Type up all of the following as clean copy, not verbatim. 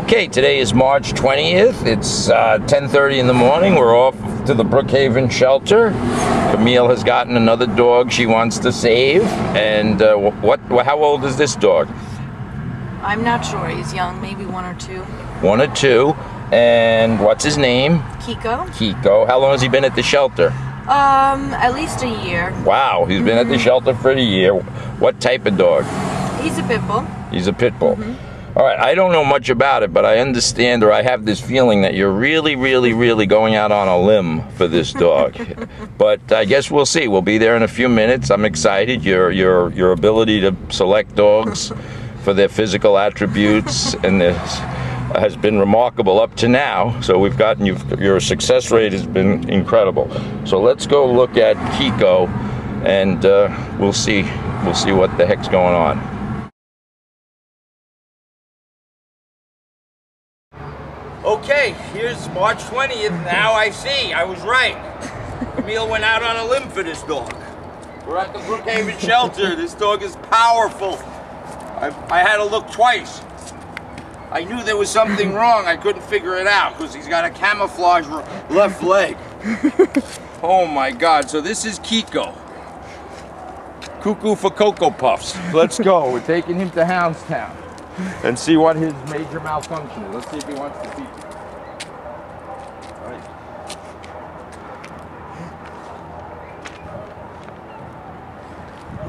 Okay, today is March 20th. It's 10:30 in the morning. We're off to the Brookhaven shelter. Camille has gotten another dog she wants to save. And how old is this dog? I'm not sure. He's young, maybe 1 or 2. 1 or 2. And what's his name? Kiko. Kiko. How long has he been at the shelter? At least a year. Wow, he's been at the shelter for a year. What type of dog? He's a pit bull. He's a pit bull. All right, I don't know much about it, but I understand, or I have this feeling that you're really going out on a limb for this dog. But I guess we'll see. We'll be there in a few minutes. I'm excited. Your ability to select dogs for their physical attributes and this has been remarkable up to now. So we've gotten your success rate has been incredible. So let's go look at Kiko, and we'll see what the heck's going on. Okay, here's March 20th. Now I see. I was right. Camille went out on a limb for this dog. We're at the Brookhaven shelter. This dog is powerful. I had to look twice. I knew there was something wrong. I couldn't figure it out because he's got a camouflage left leg. Oh my God. So this is Kiko. Cuckoo for Cocoa Puffs. Let's go. We're taking him to Houndstown and see what his major malfunction is. Let's see if he wants to pee. All right.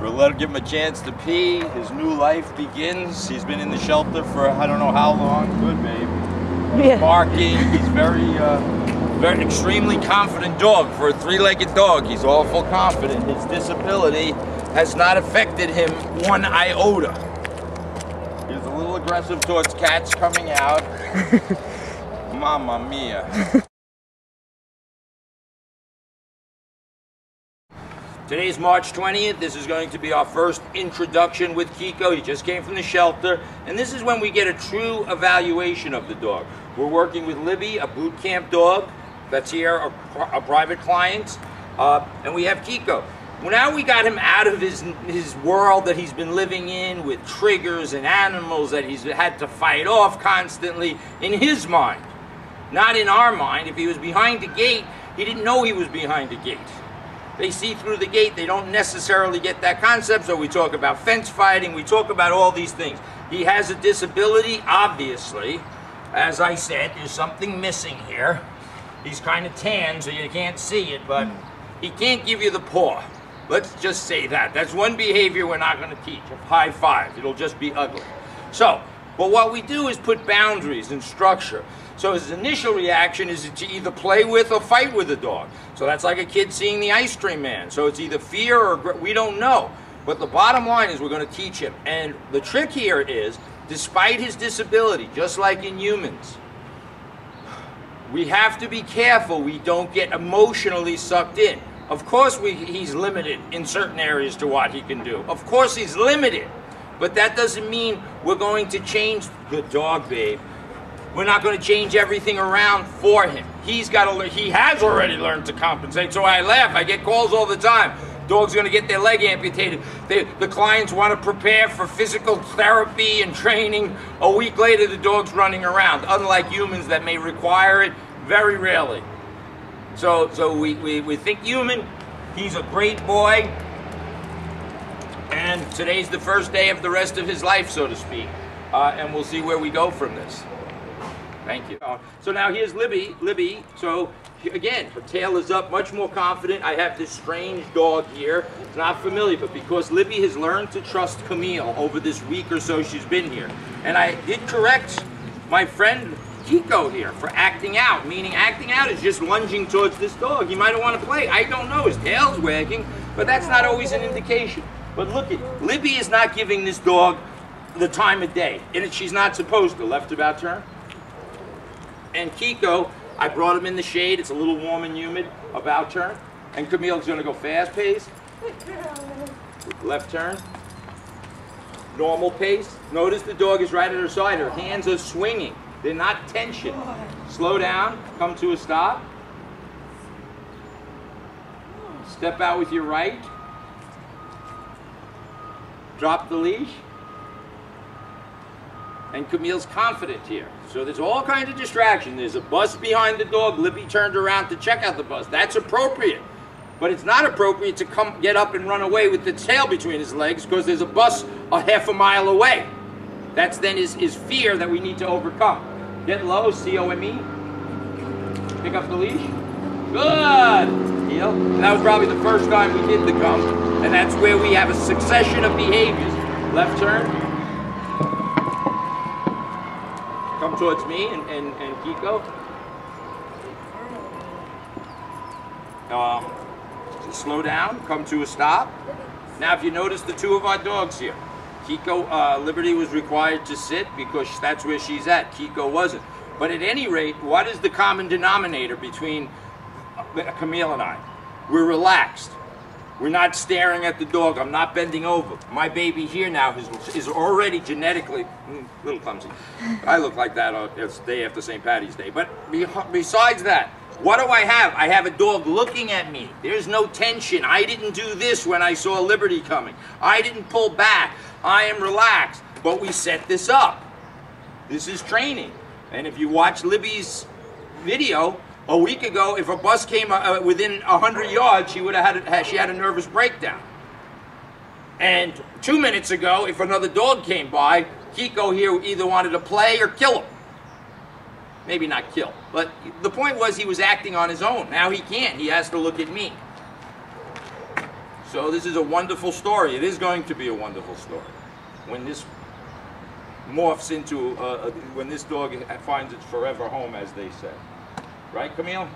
We'll give him a chance to pee. His new life begins. He's been in the shelter for I don't know how long. Good, babe. He's barking. He's very extremely confident dog. For a 3-legged dog, he's awful confident. His disability has not affected him 1 iota. He's a little aggressive towards cats coming out. Mamma mia. Today's March 20th. This is going to be our first introduction with Kiko. He just came from the shelter. And this is when we get a true evaluation of the dog. We're working with Libby, a boot camp dog that's here, a private client. And we have Kiko. Well, now we got him out of his world that he's been living in with triggers and animals that he's had to fight off constantly in his mind. Not in our mind. If he was behind the gate, he didn't know he was behind the gate. They see through the gate. They don't necessarily get that concept. So we talk about fence fighting. We talk about all these things. He has a disability, obviously. As I said, there's something missing here. He's kind of tan, so you can't see it, but he can't give you the paw. Let's just say that. That's one behavior we're not going to teach. A high five. It'll just be ugly. So, but what we do is put boundaries and structure. So his initial reaction is to either play with or fight with the dog. So that's like a kid seeing the ice cream man. So it's either fear or we don't know. But the bottom line is we're going to teach him. And the trick here is, despite his disability, just like in humans, we have to be careful we don't get emotionally sucked in. Of course he's limited in certain areas to what he can do. Of course he's limited. But that doesn't mean we're going to change. Good dog, babe. We're not going to change everything around for him. He's got to learn. He has already learned to compensate. So I laugh. I get calls all the time. Dog's going to get their leg amputated. The clients want to prepare for physical therapy and training. A week later, the dog's running around. Unlike humans that may require it, very rarely. So we think human. He's a great boy. And today's the first day of the rest of his life, so to speak. And we'll see where we go from this. Thank you. So now here's Libby. Libby, so again, her tail is up, much more confident. I have this strange dog here. It's not familiar, but because Libby has learned to trust Camille over this week or so she's been here. And I did correct my friend Kiko here for acting out, meaning acting out is just lunging towards this dog. He might have wanted to play. I don't know. His tail's wagging, but that's not always an indication. But look at Libby is not giving this dog the time of day, and she's not supposed to. Left about turn. And Kiko, I brought him in the shade. It's a little warm and humid. About turn. And Camille's going to go fast pace. Left turn. Normal pace. Notice the dog is right at her side. Her hands are swinging. They're not tension. Slow down. Come to a stop. Step out with your right. Drop the leash. and Camille's confident here. So there's all kinds of distraction. There's a bus behind the dog. Libby turned around to check out the bus. That's appropriate. But it's not appropriate to get up and run away with the tail between his legs because there's a bus a half a mile away. That's then his fear that we need to overcome. Get low, C-O-M-E. Pick up the leash. Good. Heel. And that was probably the first time we did the come. And that's where we have a succession of behaviors. Left turn. Come towards me and Kiko. Slow down, come to a stop. Now if you notice the two of our dogs here, Kiko, Liberty was required to sit because that's where she's at. Kiko wasn't. But at any rate, what is the common denominator between Camille and I? We're relaxed. We're not staring at the dog. I'm not bending over. My baby here now is already genetically a little clumsy. I look like that it's day after St. Patty's Day. But besides that, what do I have? I have a dog looking at me. There's no tension. I didn't do this when I saw Liberty coming. I didn't pull back. I am relaxed. But we set this up. This is training. And if you watch Libby's video, a week ago, if a bus came within 100 yards, she had a nervous breakdown. And 2 minutes ago, if another dog came by, Kiko here either wanted to play or kill him. Maybe not kill, but the point was he was acting on his own. Now he can't. He has to look at me. So this is a wonderful story. It is going to be a wonderful story. When this morphs into, when this dog finds its forever home, as they say. Right, Camille?